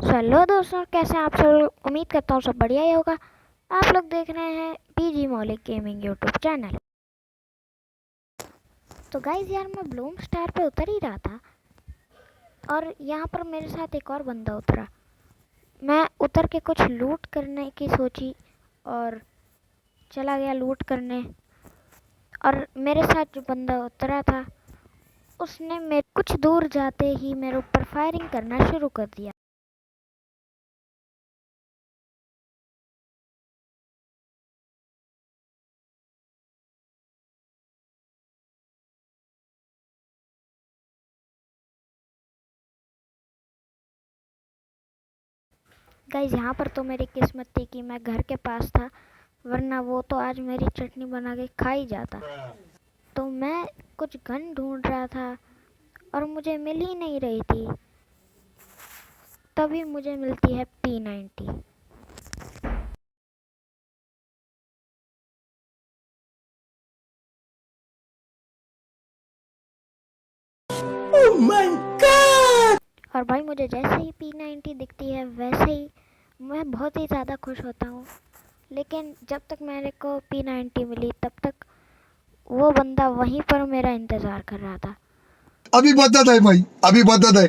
Hello दोस्तों, कैसे हैं आप सब लोग। उम्मीद करता हूँ सब बढ़िया ही होगा। आप लोग देख रहे हैं पीजी मौलिक गेमिंग यूट्यूब चैनल। तो गाइज यार, मैं ब्लूम स्टार पे उतर ही रहा था और यहाँ पर मेरे साथ एक और बंदा उतरा। मैं उतर के कुछ लूट करने की सोची और चला गया लूट करने। और मेरे साथ जो बंदा उतरा था उसने मेरे कुछ दूर जाते ही मेरे ऊपर फायरिंग करना शुरू कर दिया। गाइज यहाँ पर तो मेरी किस्मत थी कि मैं घर के पास था, वरना वो तो आज मेरी चटनी बना के खा ही जाता। तो मैं कुछ गन ढूंढ रहा था और मुझे मिल ही नहीं रही थी। तभी मुझे मिलती है P90। Oh my God! और भाई मुझे जैसे ही P90 दिखती है वैसे ही मैं बहुत ही ज़्यादा खुश होता हूँ। लेकिन जब तक मेरे को P90 मिली तब तक वो बंदा वहीं पर मेरा इंतज़ार कर रहा था। अभी बदत है भाई, अभी बदत है।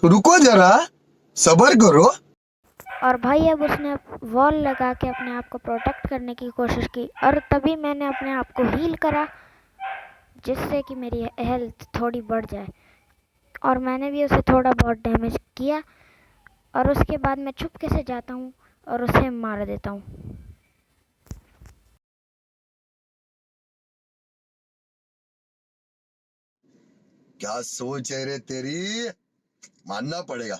रुको जरा, सबर करो। और भाई अब उसने वॉल लगा के अपने आप को प्रोटेक्ट करने की कोशिश की और तभी मैंने अपने आप को हील करा, जिससे कि मेरी हेल्थ थोड़ी बढ़ जाए। और मैंने भी उसे थोड़ा बहुत डैमेज किया और उसके बाद मैं चुपके से जाता हूँ और उसे मार देता हूँ। क्या सोच है रे तेरी, मानना पड़ेगा।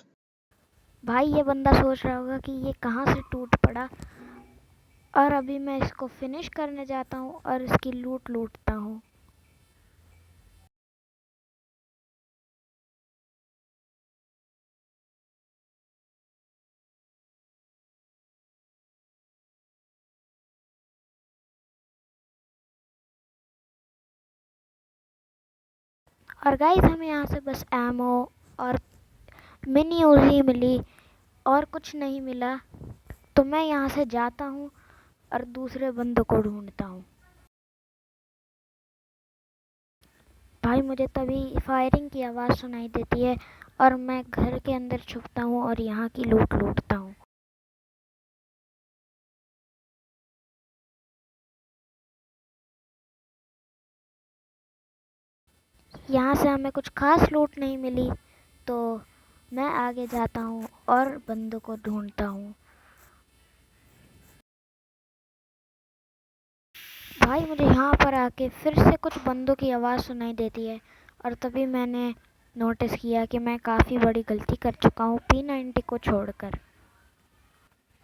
भाई ये बंदा सोच रहा होगा कि ये कहाँ से टूट पड़ा। और अभी मैं इसको फिनिश करने जाता हूँ और इसकी लूट लूटता हूँ। और गाइस हमें यहाँ से बस एमो और मिनी उजी मिली और कुछ नहीं मिला। तो मैं यहाँ से जाता हूँ और दूसरे बंदों को ढूंढता हूँ। भाई मुझे तभी फायरिंग की आवाज़ सुनाई देती है और मैं घर के अंदर छुपता हूँ और यहाँ की लूट लूटता हूँ। यहाँ से हमें कुछ खास लूट नहीं मिली, तो मैं आगे जाता हूँ और बंदों को ढूंढता हूँ। भाई मुझे यहाँ पर आके फिर से कुछ बंदों की आवाज़ सुनाई देती है और तभी मैंने नोटिस किया कि मैं काफ़ी बड़ी गलती कर चुका हूँ P90 को छोड़कर।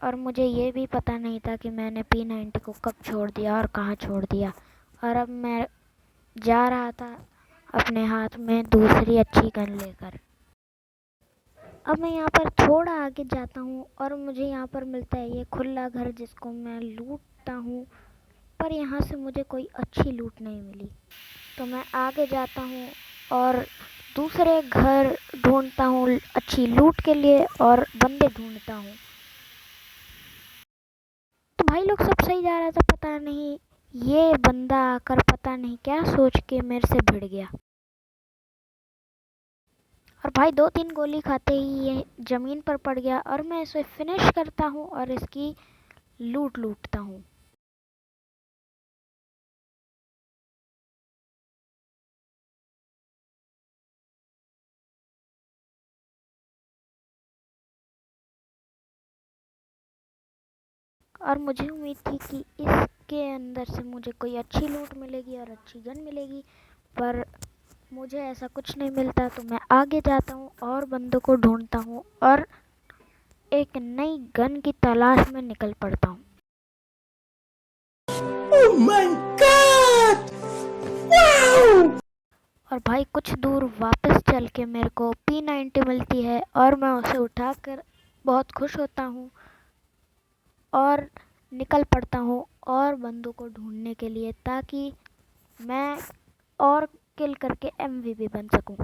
और मुझे ये भी पता नहीं था कि मैंने P90 को कब छोड़ दिया और कहाँ छोड़ दिया। और अब मैं जा रहा था अपने हाथ में दूसरी अच्छी गन लेकर। अब मैं यहाँ पर थोड़ा आगे जाता हूँ और मुझे यहाँ पर मिलता है ये खुला घर, जिसको मैं लूटता हूँ। पर यहाँ से मुझे कोई अच्छी लूट नहीं मिली, तो मैं आगे जाता हूँ और दूसरे घर ढूंढता हूँ अच्छी लूट के लिए और बंदे ढूंढता हूँ। तो भाई लोग सब सही जा रहा था, पता नहीं ये बंदा आकर पता नहीं क्या सोच के मेरे से भिड़ गया। और भाई 2-3 गोली खाते ही ये ज़मीन पर पड़ गया और मैं इसे फिनिश करता हूँ और इसकी लूट लूटता हूँ। और मुझे उम्मीद थी कि इसके अंदर से मुझे कोई अच्छी लूट मिलेगी और अच्छी गन मिलेगी, पर मुझे ऐसा कुछ नहीं मिलता। तो मैं आगे जाता हूँ और बंदों को ढूंढता हूँ और एक नई गन की तलाश में निकल पड़ता हूँ। Oh my God! Wow! और भाई कुछ दूर वापस चल के मेरे को P90 मिलती है और मैं उसे उठाकर बहुत खुश होता हूँ और निकल पड़ता हूँ और बंदों को ढूंढने के लिए, ताकि मैं और किल करके MVP बन सकूँ।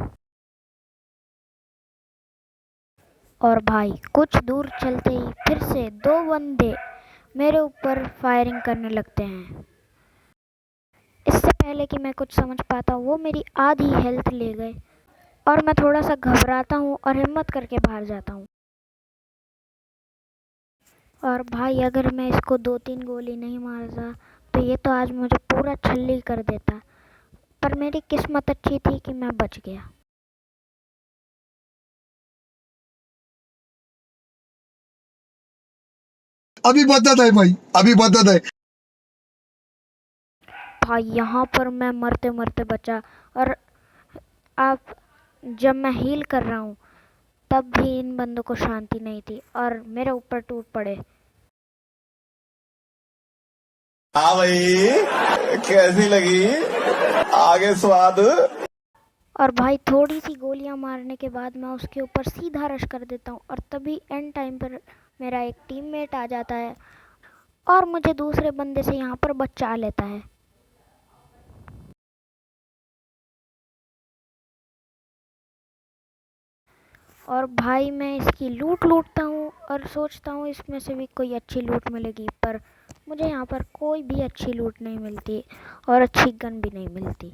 और भाई कुछ दूर चलते ही फिर से दो बंदे मेरे ऊपर फायरिंग करने लगते हैं। इससे पहले कि मैं कुछ समझ पाता वो मेरी आधी हेल्थ ले गए और मैं थोड़ा सा घबराता हूँ और हिम्मत करके बाहर जाता हूँ। और भाई अगर मैं इसको 2-3 गोली नहीं मारता तो ये तो आज मुझे पूरा छल्ली कर देता, पर मेरी किस्मत अच्छी थी कि मैं बच गया। अभी बदत है भाई, अभी बदत है। भाई यहाँ पर मैं मरते मरते बचा, और आप जब मैं हील कर रहा हूँ तब भी इन बंदों को शांति नहीं थी और मेरे ऊपर टूट पड़े। हाँ भाई, कैसी लगी? आगे स्वाद। और भाई थोड़ी सी गोलियां मारने के बाद मैं उसके ऊपर सीधा रश कर देता हूँ, और तभी एंड टाइम पर मेरा एक टीममेट आ जाता है और मुझे दूसरे बंदे से यहाँ पर बचा लेता है। और भाई मैं इसकी लूट लूटता हूँ और सोचता हूँ इसमें से भी कोई अच्छी लूट मिलेगी, पर मुझे यहाँ पर कोई भी अच्छी लूट नहीं मिलती और अच्छी गन भी नहीं मिलती।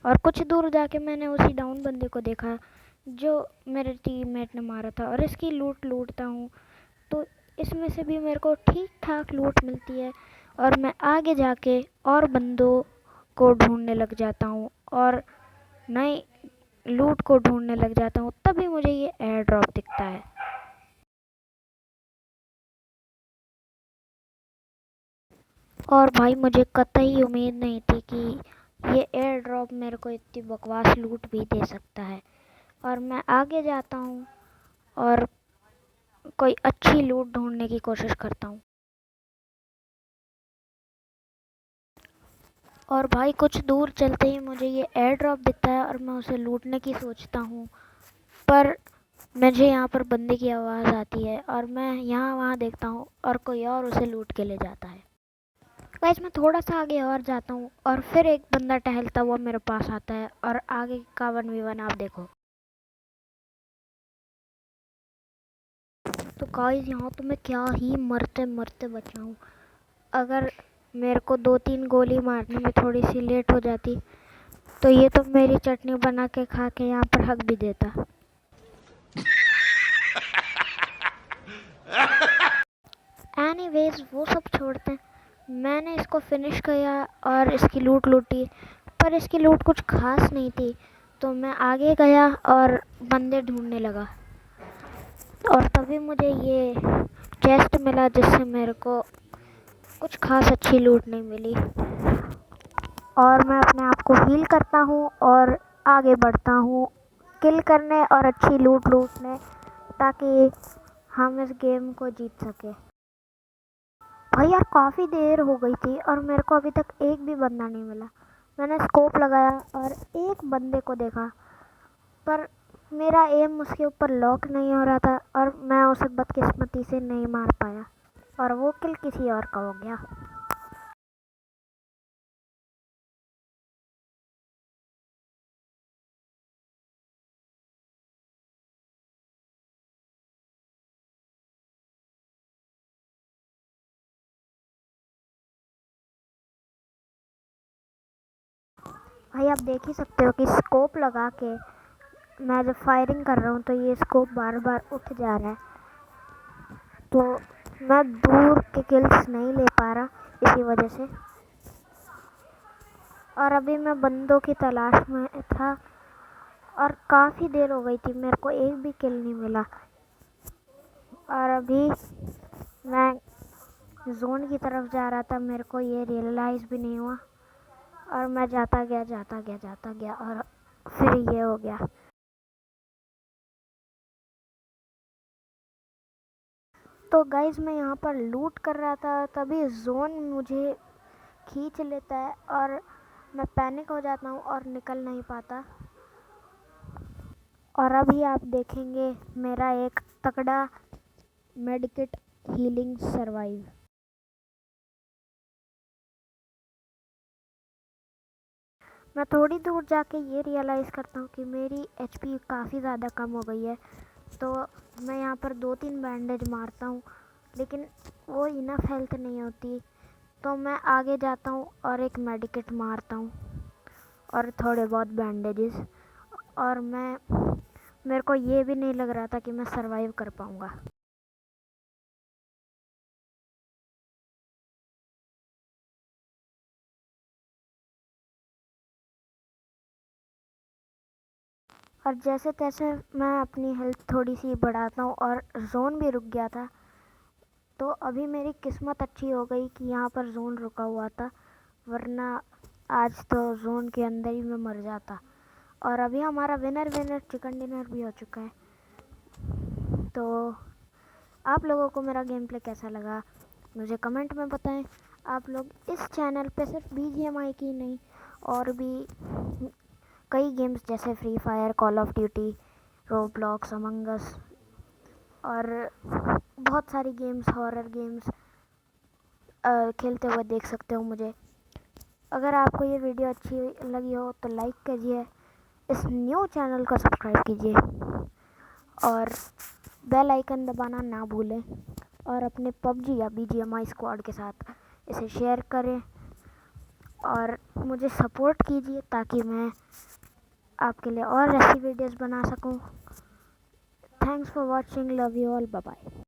और कुछ दूर जाके मैंने उसी डाउन बंदे को देखा जो मेरे टीममेट ने मारा था, और इसकी लूट लूटता हूँ तो इसमें से भी मेरे को ठीक ठाक लूट मिलती है, और मैं आगे जाके और बंदों को ढूंढने लग जाता हूँ और नए लूट को ढूंढने लग जाता हूँ। तभी मुझे ये एयर ड्रॉप दिखता है। और भाई मुझे कतई उम्मीद नहीं थी कि ये एयर ड्रॉप मेरे को इतनी बकवास लूट भी दे सकता है। और मैं आगे जाता हूँ और कोई अच्छी लूट ढूंढने की कोशिश करता हूँ। और भाई कुछ दूर चलते ही मुझे ये एयर ड्रॉप दिखता है और मैं उसे लूटने की सोचता हूँ, पर मुझे यहाँ पर बंदे की आवाज़ आती है और मैं यहाँ वहाँ देखता हूँ और कोई और उसे लूट के ले जाता है। गाइस मैं थोड़ा सा आगे और जाता हूँ और फिर एक बंदा टहलता हुआ मेरे पास आता है, और आगे का 1v1 आप देखो। तो गाइस यहाँ तो मैं क्या ही मरते मरते बचा हूँ। अगर मेरे को 2-3 गोली मारने में थोड़ी सी लेट हो जाती तो ये तो मेरी चटनी बना के खा के यहाँ पर हक भी देता। एनीवेज वो सब छोड़ते हैं, मैंने इसको फिनिश किया और इसकी लूट लूटी, पर इसकी लूट कुछ खास नहीं थी। तो मैं आगे गया और बंदे ढूंढने लगा, और तभी मुझे ये चेस्ट मिला जिससे मेरे को कुछ खास अच्छी लूट नहीं मिली। और मैं अपने आप को हील करता हूँ और आगे बढ़ता हूँ किल करने और अच्छी लूट लूटने, ताकि हम इस गेम को जीत सके। भाई यार काफ़ी देर हो गई थी और मेरे को अभी तक एक भी बंदा नहीं मिला। मैंने स्कोप लगाया और एक बंदे को देखा, पर मेरा एम उसके ऊपर लॉक नहीं हो रहा था और मैं उसे बदकिस्मती से नहीं मार पाया, और वो किल किसी और का हो गया। भाई आप देख ही सकते हो कि स्कोप लगा के मैं जब फायरिंग कर रहा हूँ तो ये स्कोप बार बार उठ जा रहा है, तो मैं दूर के किल्स नहीं ले पा रहा इसी वजह से। और अभी मैं बंदों की तलाश में था और काफ़ी देर हो गई थी, मेरे को एक भी किल नहीं मिला। और अभी मैं जोन की तरफ जा रहा था, मेरे को ये रियलाइज़ भी नहीं हुआ, और मैं जाता गया जाता गया जाता गया और फिर ये हो गया। तो गाइज मैं यहाँ पर लूट कर रहा था, तभी जोन मुझे खींच लेता है और मैं पैनिक हो जाता हूँ और निकल नहीं पाता। और अभी आप देखेंगे मेरा एक तगड़ा मेडिकेट हीलिंग सरवाइव। मैं थोड़ी दूर जाके ये रियलाइज़ करता हूँ कि मेरी एचपी काफ़ी ज़्यादा कम हो गई है। तो मैं यहाँ पर 2-3 बैंडेज मारता हूँ, लेकिन वो इनफ हेल्थ नहीं होती। तो मैं आगे जाता हूँ और एक मेडिकेट मारता हूँ और थोड़े बहुत बैंडेजेस, और मेरे को ये भी नहीं लग रहा था कि मैं सरवाइव कर पाऊँगा। और जैसे तैसे मैं अपनी हेल्थ थोड़ी सी बढ़ाता हूँ और जोन भी रुक गया था। तो अभी मेरी किस्मत अच्छी हो गई कि यहाँ पर जोन रुका हुआ था, वरना आज तो जोन के अंदर ही मैं मर जाता। और अभी हमारा विनर विनर चिकन डिनर भी हो चुका है। तो आप लोगों को मेरा गेम प्ले कैसा लगा मुझे कमेंट में बताएं। आप लोग इस चैनल पे सिर्फ BGMI की नहीं, और भी कई गेम्स जैसे Free Fire, Call of Duty, Roblox, Among Us और बहुत सारी गेम्स, हॉरर गेम्स खेलते हुए देख सकते हो मुझे। अगर आपको ये वीडियो अच्छी लगी हो तो लाइक कीजिए, इस न्यू चैनल को सब्सक्राइब कीजिए और बेल आइकन दबाना ना भूलें, और अपने PUBG या BGMI स्क्वाड के साथ इसे शेयर करें और मुझे सपोर्ट कीजिए ताकि मैं आपके लिए और ऐसी वीडियोस बना सकूं। Thanks for watching, love you all, bye bye.